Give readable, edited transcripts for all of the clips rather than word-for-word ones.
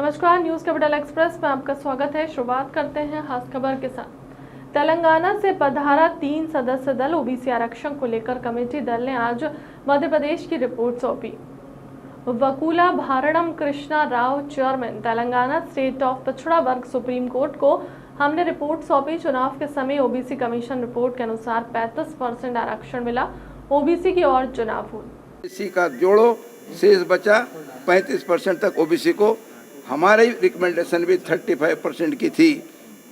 नमस्कार, news capital express में आपका स्वागत है। शुरुआत करते हैं खास खबर के साथ। तेलंगाना से पधारा 3 सदस्य दल ओबीसी आरक्षण को लेकर कमेटी दल ने आज मध्य प्रदेश की रिपोर्ट सौंपी। Vakula Bharanam Krishna Rao, chairman Telangana state of पिछड़ा वर्ग, सुप्रीम कोर्ट को हमने रिपोर्ट सौंपी। चुनाव के समय ओबीसी कमीशन रिपोर्ट के अनुसार 35% आरक्षण मिला, ओबीसी की और चुनाव हुई। ओबीसी का जोड़ो, शेष बचा 35% तक ओबीसी को। हमारी रिकमेंडेशन भी 35% की थी।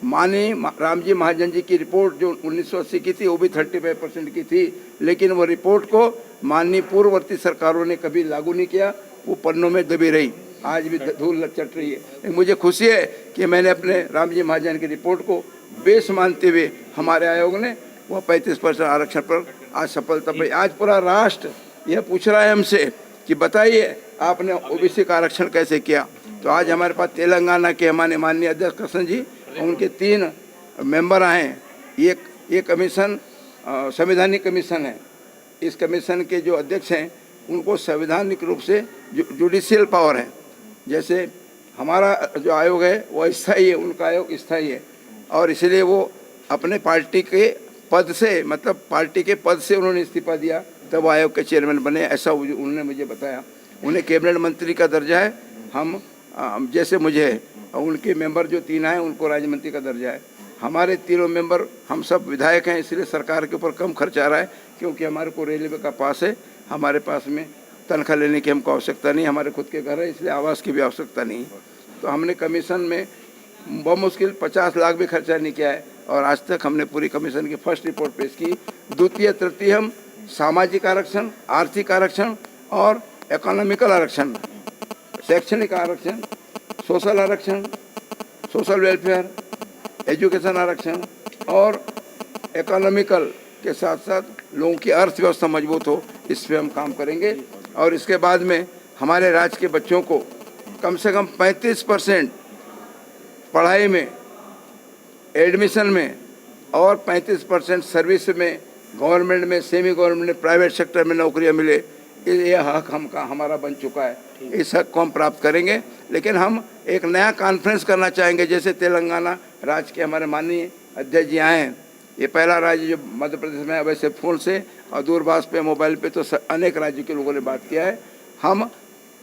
माननीय रामजी महाजन जी की रिपोर्ट जो 1980 की थी वो भी 35% की थी, लेकिन वो रिपोर्ट को माननीय पूर्ववर्ती सरकारों ने कभी लागू नहीं किया, वो पन्नों में दबी रही, आज भी धूल चट रही है। मुझे खुशी है कि मैंने अपने रामजी महाजन की रिपोर्ट को बेस मानते हुए हमारे आयोग ने वह 35% आरक्षण पर आज सफलता पाई। आज पूरा राष्ट्र यह पूछ रहा है हमसे कि बताइए आपने ओबीसी का आरक्षण कैसे किया। तो आज हमारे पास तेलंगाना के हमारे माननीय अध्यक्ष कृष्ण जी, उनके 3 मेंबर आए हैं। ये कमीशन संवैधानिक कमीशन है। इस कमीशन के जो अध्यक्ष हैं उनको संवैधानिक रूप से जुडिशियल पावर है। जैसे हमारा जो आयोग है वो स्थायी है, उनका आयोग स्थायी है, और इसलिए वो अपने पार्टी के पद से, मतलब पार्टी के पद से उन्होंने इस्तीफा दिया, तब आयोग के चेयरमैन बने, ऐसा उन्होंने मुझे बताया। उन्हें कैबिनेट मंत्री का दर्जा है, हम जैसे मुझे है, और उनके मेंबर जो 3 आए उनको राज्य मंत्री का दर्जा है। हमारे तीनों मेंबर हम सब विधायक हैं, इसलिए सरकार के ऊपर कम खर्च आ रहा है, क्योंकि हमारे को रेलवे का पास है, हमारे पास में तनख्वाह लेने की हमको आवश्यकता नहीं, हमारे खुद के घर है, इसलिए आवास की भी आवश्यकता नहीं। तो हमने कमीशन में बमुश्किल 50 लाख भी खर्चा नहीं किया है, और आज तक हमने पूरी कमीशन की फर्स्ट रिपोर्ट पेश की। द्वितीय तृतीय हम सामाजिक आरक्षण, आर्थिक आरक्षण और इकोनॉमिकल आरक्षण, शैक्षणिक आरक्षण, सोशल आरक्षण, सोशल वेलफेयर, एजुकेशन आरक्षण और इकोनॉमिकल के साथ साथ लोगों की अर्थव्यवस्था मजबूत हो, इस पर हम काम करेंगे। और इसके बाद में हमारे राज्य के बच्चों को कम से कम 35% पढ़ाई में, एडमिशन में और 35% सर्विस में, गवर्नमेंट में, सेमी गवर्नमेंट में, प्राइवेट सेक्टर में नौकरियां मिले, ये हक हमारा बन चुका है। इस हक को हम प्राप्त करेंगे, लेकिन हम एक नया कॉन्फ्रेंस करना चाहेंगे। जैसे तेलंगाना राज्य के हमारे माननीय अध्यक्ष जी आए हैं, ये पहला राज्य जो मध्य प्रदेश में वैसे फ़ोन से और दूरभाष पे, मोबाइल पे तो अनेक राज्यों के लोगों ने बात किया है। हम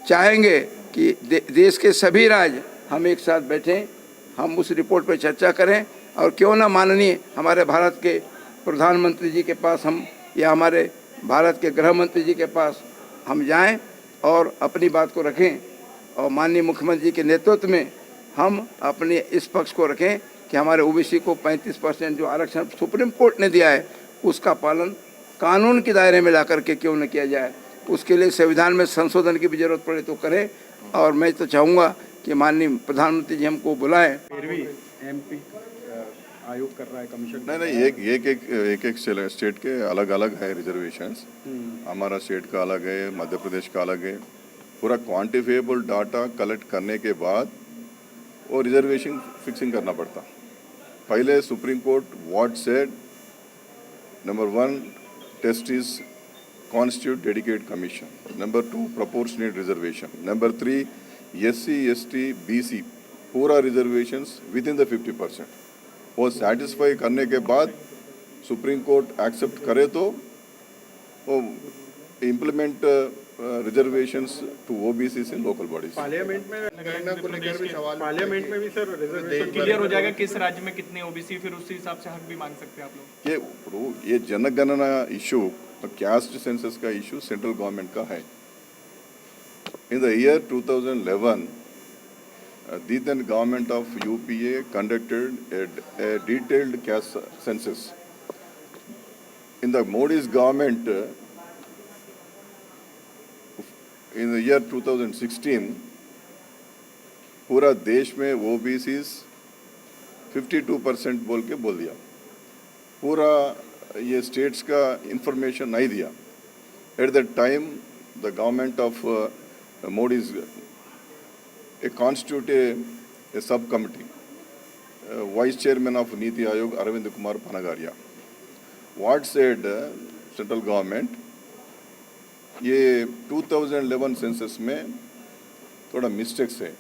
चाहेंगे कि देश के सभी राज्य हम एक साथ बैठें, हम उस रिपोर्ट पर चर्चा करें, और क्यों ना माननीय हमारे भारत के प्रधानमंत्री जी के पास हम, या हमारे भारत के गृह मंत्री जी के पास हम जाएं और अपनी बात को रखें, और माननीय मुख्यमंत्री जी के नेतृत्व में हम अपने इस पक्ष को रखें कि हमारे ओबीसी को 35% जो आरक्षण सुप्रीम कोर्ट ने दिया है उसका पालन कानून के दायरे में ला करके क्यों न किया जाए। उसके लिए संविधान में संशोधन की भी जरूरत पड़े तो करें, और मैं तो चाहूँगा कि माननीय प्रधानमंत्री जी हमको बुलाएं। फिर भी एमपी आयोग कर रहा है कमीशन। नहीं, एक स्टेट के अलग अलग है रिजर्वेशंस। हमारा स्टेट का अलग है, मध्य प्रदेश का अलग है। पूरा क्वांटिफिएबल डाटा कलेक्ट करने के बाद वो रिजर्वेशन फिक्सिंग करना पड़ता। पहले Supreme Court what said, number 1 test is constitute dedicate commission, number 2 proportionate reservation, number 3 SC ST BC पूरा रिजर्वेशंस विद इन द 50%। वो सेटिस्फाई करने के बाद सुप्रीम कोर्ट एक्सेप्ट करे तो वो इम्प्लीमेंट रिजर्वेशंस टू ओबीसी से लोकल बॉडीज। पार्लियामेंट में भी सर रिजर्वेशन क्लियर हो जाएगा किस राज्य में कितने ओबीसी, फिर उसी हिसाब से हक भी मांग सकते हैं आप लोग। ये जनगणना इशू, कास्ट सेंसस का इशू सेंट्रल गवर्नमेंट का है। In the year 2011 the then government of UPA conducted a detailed caste census. In the Modi's government, in the year 2016, पूरा देश में OBCs 52% बोल दिया। पूरा ये स्टेट्स का इंफॉर्मेशन नहीं दिया। At that time, the government of Modi's constitute a subcommittee, vice chairman of Niti Ayog Arvind Kumar Panagaria. What said central government, ये 2011 सेंसस में थोड़ा मिस्टेक्स है।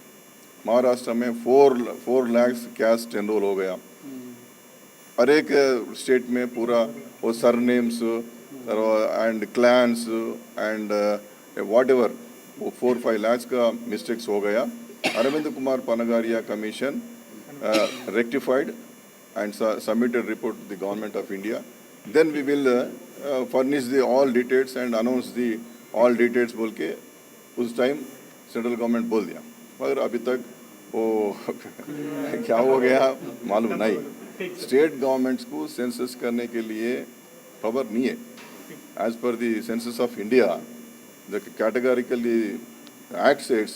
महाराष्ट्र में 4 लाख कैस्ट एनरोल हो गया। हर एक स्टेट में पूरा वो surnames and clans and what वो 4-5 लाख का मिस्टेक्स हो गया। Arvind Kumar Panagariya commission rectified and submitted report to the government of India. Then we will furnish the all details and announce the all details बोल के उस टाइम सेंट्रल गवर्नमेंट बोल दिया, मगर अभी तक वो क्या हो गया मालूम नहीं। स्टेट गवर्नमेंट्स को सेंसस करने के लिए खबर नहीं है। As per the census of India the categorically act sets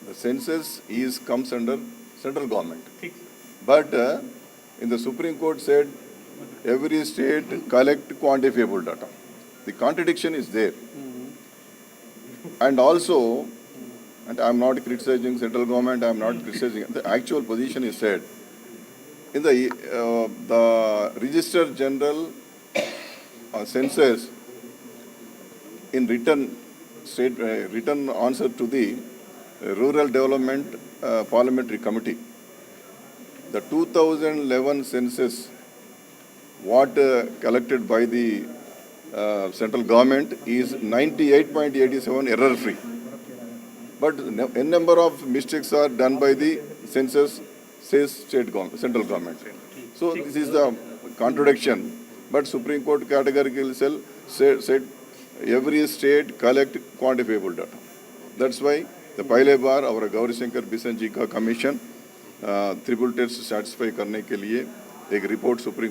the census is comes under central government, but in the Supreme Court said every state collect quantifiable data. The contradiction is there. And also, and I am not criticizing central government, I am not criticizing, the actual position is said in the Register General census in written answer to the Rural Development Parliamentary Committee. The 2011 census, what collected by the central government is 98.87 error free. But a number of mistakes are done by the census, says central government. So this is the contradiction. But Supreme Court categorically said every state collect quantifiable data. That's why the पहले बार और गौरी शंकर बिशन जी का commission triple test satisfy करने के लिए एक report supreme